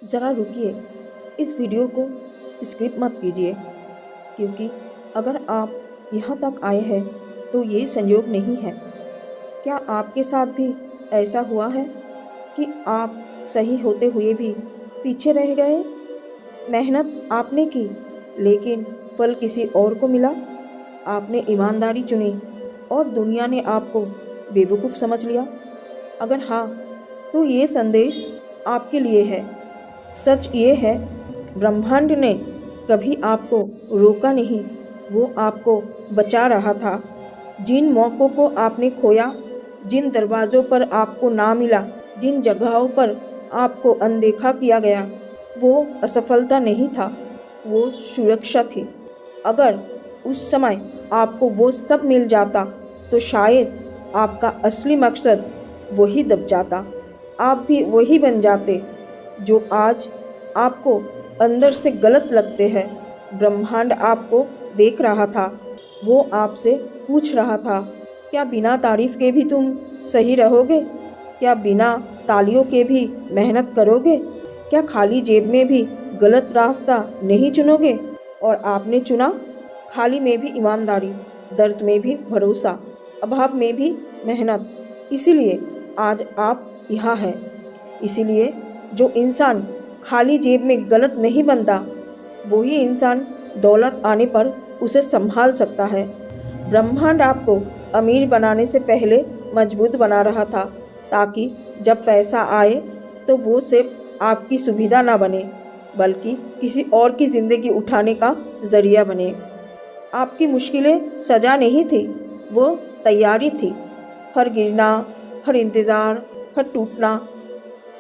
ज़रा रुकिए, इस वीडियो को स्किप मत कीजिए, क्योंकि अगर आप यहाँ तक आए हैं तो ये संयोग नहीं है। क्या आपके साथ भी ऐसा हुआ है कि आप सही होते हुए भी पीछे रह गए? मेहनत आपने की, लेकिन फल किसी और को मिला। आपने ईमानदारी चुनी और दुनिया ने आपको बेवकूफ़ समझ लिया। अगर हाँ, तो ये संदेश आपके लिए है। सच ये है, ब्रह्मांड ने कभी आपको रोका नहीं, वो आपको बचा रहा था। जिन मौक़ों को आपने खोया, जिन दरवाज़ों पर आपको ना मिला, जिन जगहों पर आपको अनदेखा किया गया, वो असफलता नहीं था, वो सुरक्षा थी। अगर उस समय आपको वो सब मिल जाता तो शायद आपका असली मकसद वही दब जाता। आप भी वही बन जाते जो आज आपको अंदर से गलत लगते हैं। ब्रह्मांड आपको देख रहा था, वो आपसे पूछ रहा था, क्या बिना तारीफ़ के भी तुम सही रहोगे? क्या बिना तालियों के भी मेहनत करोगे? क्या खाली जेब में भी गलत रास्ता नहीं चुनोगे? और आपने चुना। खाली में भी ईमानदारी, दर्द में भी भरोसा, अभाव में भी मेहनत। इसीलिए आज आप यहाँ हैं। इसीलिए जो इंसान खाली जेब में गलत नहीं बनता, वही इंसान दौलत आने पर उसे संभाल सकता है। ब्रह्मांड आपको अमीर बनाने से पहले मजबूत बना रहा था, ताकि जब पैसा आए तो वो सिर्फ आपकी सुविधा ना बने, बल्कि किसी और की ज़िंदगी उठाने का ज़रिया बने। आपकी मुश्किलें सज़ा नहीं थी, वो तैयारी थी। हर गिरना, हर इंतज़ार, हर टूटना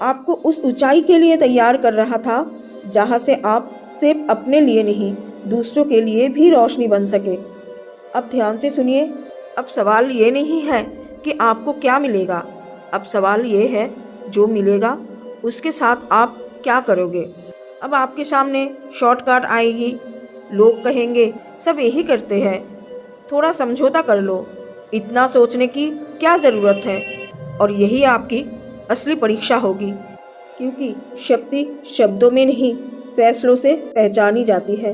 आपको उस ऊंचाई के लिए तैयार कर रहा था, जहां से आप सिर्फ अपने लिए नहीं, दूसरों के लिए भी रोशनी बन सके। अब ध्यान से सुनिए। अब सवाल ये नहीं है कि आपको क्या मिलेगा, अब सवाल ये है, जो मिलेगा उसके साथ आप क्या करोगे। अब आपके सामने शॉर्टकट आएगी, लोग कहेंगे सब यही करते हैं, थोड़ा समझौता कर लो, इतना सोचने की क्या ज़रूरत है। और यही आपकी असली परीक्षा होगी, क्योंकि शक्ति शब्दों में नहीं, फैसलों से पहचानी जाती है।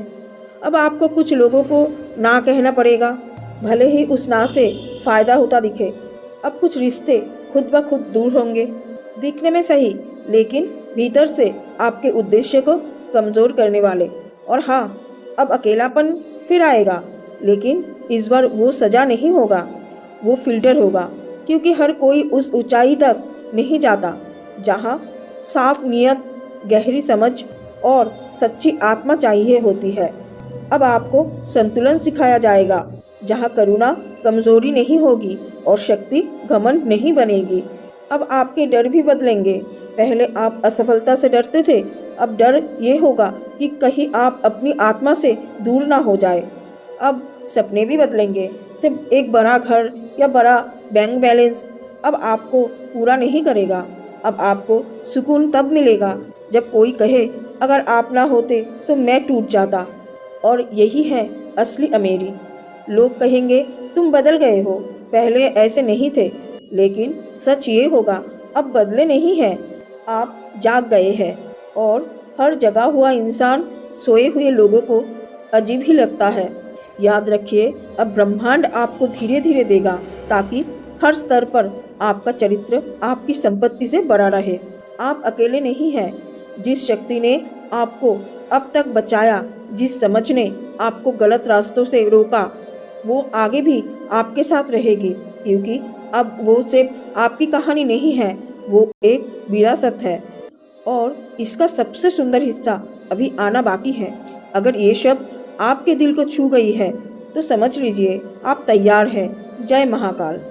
अब आपको कुछ लोगों को ना कहना पड़ेगा, भले ही उस ना से फ़ायदा होता दिखे। अब कुछ रिश्ते खुद ब खुद दूर होंगे, दिखने में सही, लेकिन भीतर से आपके उद्देश्य को कमज़ोर करने वाले। और हाँ, अब अकेलापन फिर आएगा, लेकिन इस बार वो सज़ा नहीं होगा, वो फ़िल्टर होगा। क्योंकि हर कोई उस ऊंचाई तक नहीं जाता जहाँ साफ नियत, गहरी समझ और सच्ची आत्मा चाहिए होती है। अब आपको संतुलन सिखाया जाएगा, जहाँ करुणा कमज़ोरी नहीं होगी और शक्ति घमंड नहीं बनेगी। अब आपके डर भी बदलेंगे। पहले आप असफलता से डरते थे, अब डर ये होगा कि कहीं आप अपनी आत्मा से दूर ना हो जाए। अब सपने भी बदलेंगे। सिर्फ एक बड़ा घर या बड़ा बैंक बैलेंस अब आपको पूरा नहीं करेगा। अब आपको सुकून तब मिलेगा जब कोई कहे, अगर आप ना होते तो मैं टूट जाता। और यही है असली अमीरी। लोग कहेंगे तुम बदल गए हो, पहले ऐसे नहीं थे। लेकिन सच ये होगा, अब बदले नहीं हैं, आप जाग गए हैं। और हर जगा हुआ इंसान सोए हुए लोगों को अजीब ही लगता है। याद रखिए, अब ब्रह्मांड आपको धीरे धीरे देगा, ताकि हर स्तर पर आपका चरित्र आपकी संपत्ति से बड़ा रहे। आप अकेले नहीं हैं। जिस शक्ति ने आपको अब तक बचाया, जिस समझ ने आपको गलत रास्तों से रोका, वो आगे भी आपके साथ रहेगी। क्योंकि अब वो सिर्फ आपकी कहानी नहीं है, वो एक विरासत है। और इसका सबसे सुंदर हिस्सा अभी आना बाकी है। अगर ये शब्द आपके दिल को छू गई है तो समझ लीजिए आप तैयार हैं। जय महाकाल।